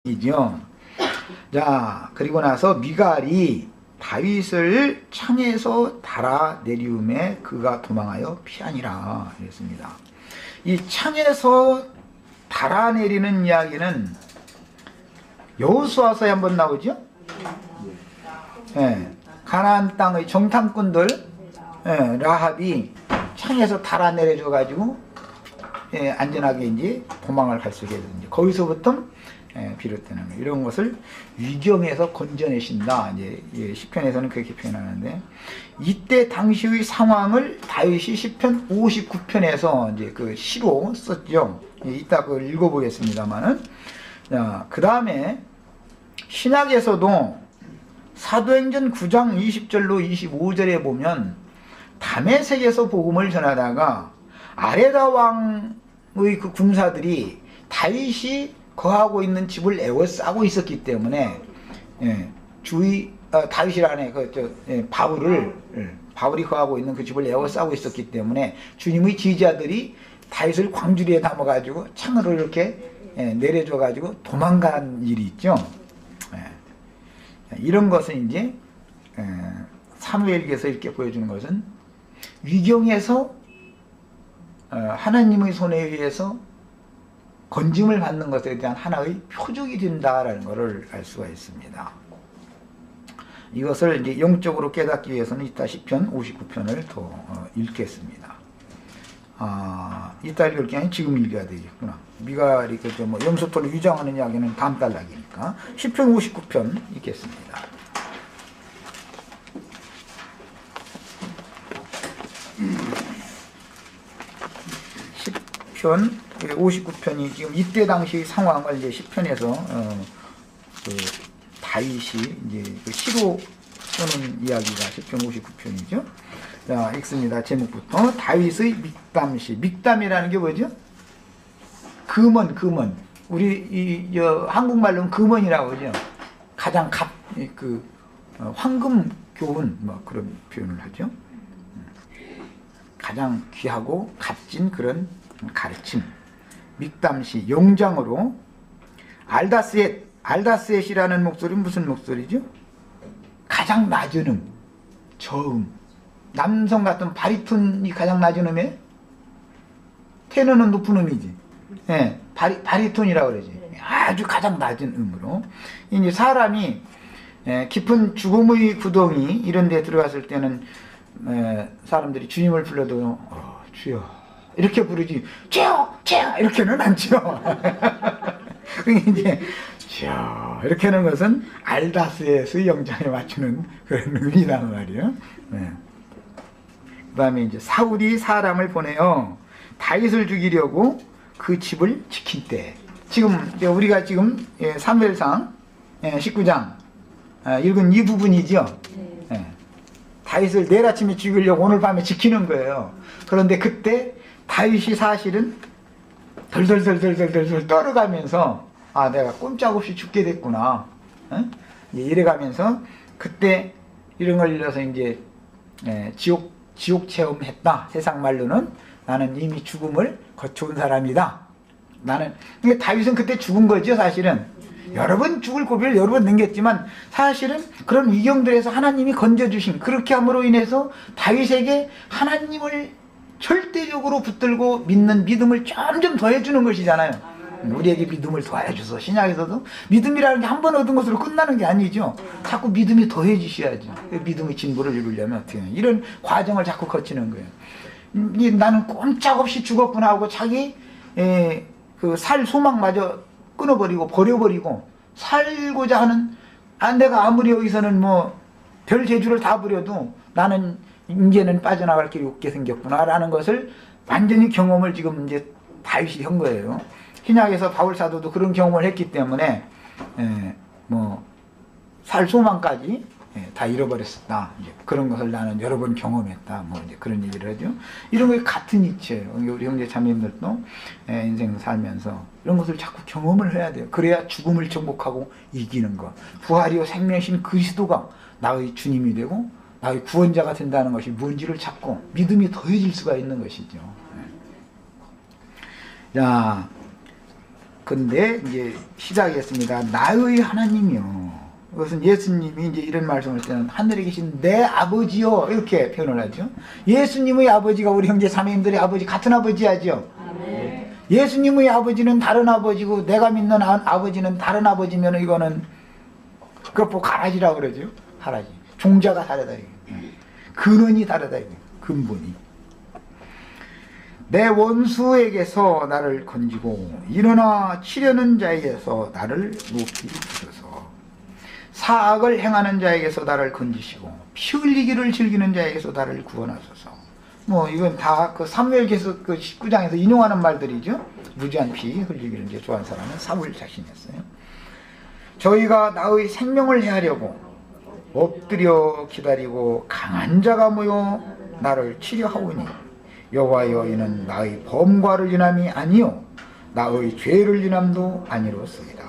이죠. 자, 그리고 나서 미갈이 다윗을 창에서 달아내리움에 그가 도망하여 피하니라 그랬습니다. 이 창에서 달아내리는 이야기는 여호수아서에 한번 나오죠. 예, 가나안 땅의 정탐꾼들, 예, 라합이 창에서 달아내려 가지고 예, 안전하게 이제 도망을 갈 수 있게 되는데 거기서부터 예, 비롯되는 거. 이런 것을 위경에서 건져내신다. 이제 예, 시편에서는 그렇게 표현하는데 이때 당시의 상황을 다윗이 시편 59편에서 이제 그 시로 썼죠. 예, 이따 그걸 읽어보겠습니다만은. 그 다음에 신약에서도 사도행전 9장 20절로 25절에 보면 다메섹에서 복음을 전하다가 아레다 왕의 그 군사들이 다윗이 거하고 있는 집을 에워싸고 있었기 때문에 예, 다윗이라네 바울이 거하고 있는 그 집을 에워싸고 있었기 때문에 주님의 지휘자들이 다윗을 광주리에 담아가지고 창으로 이렇게 예, 내려줘가지고 도망간 일이 있죠. 예. 이런 것은 이제 사무엘기에서 이렇게 보여주는 것은 위경에서 하나님의 손에 의해서 건짐을 받는 것에 대한 하나의 표적이 된다라는 것을 알 수가 있습니다. 이것을 이제 영적으로 깨닫기 위해서는 이따 시편 59편을 더 읽겠습니다. 이따 읽을 게 아니라 지금 읽어야 되겠구나. 미갈이 뭐 염소털을 위장하는 이야기는 다음 달락이니까 시편 59편 읽겠습니다. 시편 59편이 지금 이때 당시 상황을 이제 시편에서 그 다윗이 이제 그 시로 쓰는 이야기가 시편 59편이죠. 자, 읽습니다. 제목부터 다윗의 믹담시. 믹담이라는 게 뭐죠? 금원. 우리 한국말로는 금원이라고 하죠. 가장 황금 교훈 뭐 그런 표현을 하죠. 가장 귀하고 값진 그런 가르침. 믹담시 영장으로 알다스엣이라는 목소리는 무슨 목소리죠? 가장 낮은 저음. 남성 같은 바리톤이 가장 낮은 음이에요? 테너는 높은 음이지. 예, 바리톤이라고 그러지. 아주 가장 낮은 음으로. 이제 사람이 깊은 죽음의 구덩이 이런 데 들어갔을 때는 사람들이 주님을 불러도 주여 이렇게 부르지 주여 이렇게는 안 쳐. 이제 주여 이렇게 하는 것은 알다스에서 영장에 맞추는 그런 의미란 말이에요. 그 다음에 이제 사울이 사람을 보내어 다윗을 죽이려고 그 집을 지킨 때. 지금 우리가 지금 사무엘상 19장 읽은 이 부분이죠. 다윗을 내일 아침에 죽이려고 오늘 밤에 지키는 거예요. 그런데 그때 다윗이 사실은 덜덜덜 떨어가면서 내가 꼼짝없이 죽게 됐구나. 이래가면서 그때 이런 걸 일러서 이제 지옥 체험했다. 세상 말로는 나는 이미 죽음을 거쳐온 사람이다. 다윗은 그때 죽은 거죠. 사실은 여러 번 죽을 고비를 여러 번 넘겼지만 사실은 그런 위경들에서 하나님이 건져주신 그렇게 함으로 인해서 다윗에게 하나님을 절대적으로 붙들고 믿는 믿음을 점점 더해주는 것이잖아요. 우리에게 믿음을 더해줘서 신약에서도 믿음이라는 게 한 번 얻은 것으로 끝나는 게 아니죠. 자꾸 믿음이 더해지셔야죠. 믿음의 진보를 이루려면 어떻게 해요? 이런 과정을 자꾸 거치는 거예요. 나는 꼼짝없이 죽었구나 하고 자기 그 살 소망마저 끊어버리고 버려버리고 살고자 하는 내가 아무리 여기서는 뭐 별 재주를 다 부려도 나는 이제는 빠져나갈 길이 없게 생겼구나 라는 것을 완전히 경험을 지금 이제 다윗이 한 거예요. 신약에서 바울 사도도 그런 경험을 했기 때문에 뭐 살 소망까지 다 잃어버렸었다. 이제 그런 것을 나는 여러 번 경험했다. 뭐 이제 그런 얘기를 하죠. 이런 게 같은 이치예요. 우리 형제 자매님들도 인생 살면서 이런 것을 자꾸 경험을 해야 돼요. 그래야 죽음을 정복하고 이기는 것. 부활이요 생명이신 그리스도가 나의 주님이 되고 나의 구원자가 된다는 것이 뭔지를 찾고 믿음이 더해질 수가 있는 것이죠. 자, 근데 이제 시작했습니다. 나의 하나님이요. 그것은 예수님이 이제 이런 말씀을 할 때는 하늘에 계신 내 아버지요 이렇게 표현을 하죠. 예수님의 아버지가 우리 형제 자매님들의 아버지 같은 아버지야죠. 아멘. 예수님의 아버지는 다른 아버지고 내가 믿는 아버지는 다른 아버지면 이거는 그거 보고 가라지라고 그러죠. 가라지. 종자가 다르다. 근원이 다르다. 근본이. 내 원수에게서 나를 건지고 일어나 치려는 자에게서 나를 높이 드셔서 사악을 행하는 자에게서 나를 건지시고 피 흘리기를 즐기는 자에게서 나를 구원하소서. 뭐 이건 다 그 사무엘기서 그 19장에서 인용하는 말들이죠. 무지한 피 흘리기를 이제 좋아하는 사람은 사울 자신이었어요. 저희가 나의 생명을 해하려고 엎드려 기다리고 강한 자가 모여 나를 치려하오니 여호와여 이는 나의 범과를 인함이 아니요 나의 죄를 인함도 아니로소이다.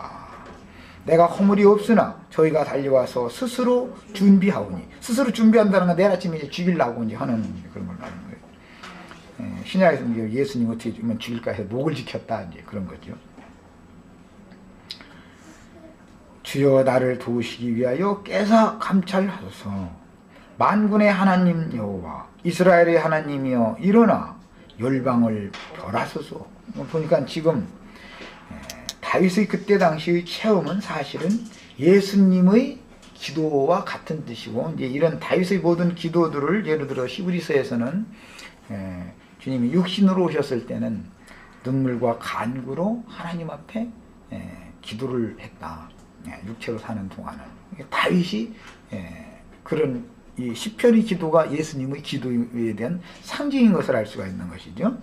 내가 허물이 없으나 저희가 달려와서 스스로 준비하오니 스스로 준비한다는 건 내일 아침에 이제 죽이려고 이제 하는 그런 걸 말하는 거예요. 신약에서 예수님 어떻게 죽으면 죽일까 해서 목을 지켰다 이제 그런 거죠. 주여 나를 도우시기 위하여 깨사 감찰하소서. 만군의 하나님 여호와 이스라엘의 하나님이여 일어나 열방을 멸하소서. 보니까 지금 다윗의 그때 당시의 체험은 사실은 예수님의 기도와 같은 뜻이고 이제 이런 다윗의 모든 기도들을 예를 들어 히브리서에서는 주님이 육신으로 오셨을 때는 눈물과 간구로 하나님 앞에 기도를 했다. 육체로 사는 동안은 다윗이 그런 이 시편의 기도가 예수님의 기도에 대한 상징인 것을 알 수가 있는 것이죠.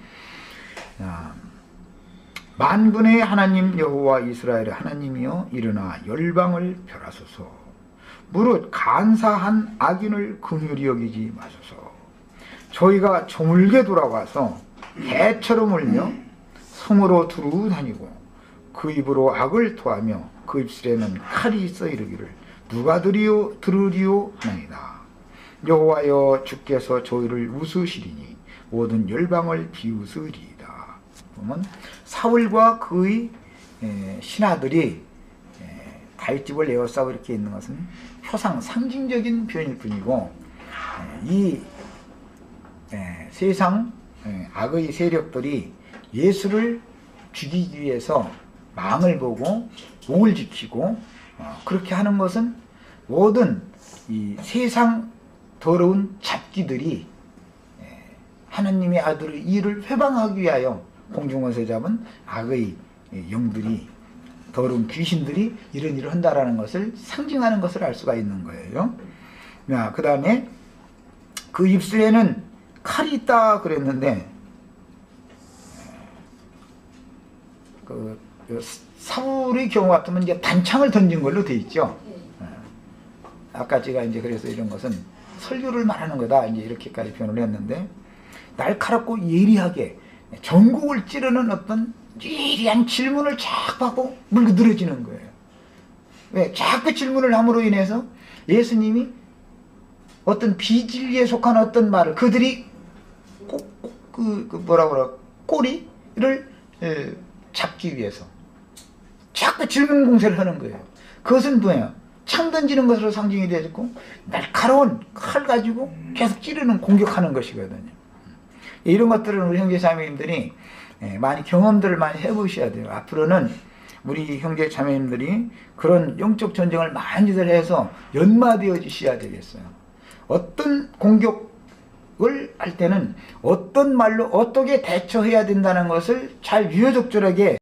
만군의 하나님 여호와 이스라엘의 하나님이여 일어나 열방을 멸하소서. 무릇 간사한 악인을 긍휼히 여기지 마소서. 저희가 저물게 돌아와서 개처럼 울며 성으로 두루 다니고 그 입으로 악을 토하며 그 입술에는 칼이 있어 이르기를 누가 들으리오 하나이다. 여호와여 주께서 저희를 웃으시리니 모든 열방을 비웃으리이다. 보면 사울과 그의 신하들이 다윗집을 에워싸고 이렇게 있는 것은 표상 상징적인 표현일 뿐이고 이 세상 악의 세력들이 예수를 죽이기 위해서 망을 보고 목을 지키고 그렇게 하는 것은 모든 이 세상 더러운 잡기들이 하나님의 아들의 일을 회방하기 위하여 공중원세 잡은 악의 영들이 더러운 귀신들이 이런 일을 한다라는 것을 상징하는 것을 알 수가 있는 거예요. 그 다음에 그 입술에는 칼이 있다 그랬는데 그 사울의 경우 같으면 이제 단창을 던진 걸로 돼 있죠. 아까 제가 이제 그래서 이런 것은 설교를 말하는 거다 이제 이렇게까지 표현을 했는데 날카롭고 예리하게 전국을 찌르는 어떤 예리한 질문을 쫙 받고 물고 늘어지는 거예요. 왜? 자꾸 질문을 함으로 인해서 예수님이 어떤 비진리에 속한 어떤 말을 그들이 꼬리를 잡기 위해서 자꾸 질문 공세를 하는 거예요. 그것은 뭐예요? 창 던지는 것으로 상징이 되었고 날카로운 칼 가지고 계속 찌르는 공격하는 것이거든요. 이런 것들은 우리 형제 자매님들이 많이 경험들을 많이 해보셔야 돼요. 앞으로는 우리 형제 자매님들이 그런 영적 전쟁을 많이들 해서 연마되어 주셔야 되겠어요. 어떤 공격을 할 때는 어떤 말로 어떻게 대처해야 된다는 것을 잘 유효적절하게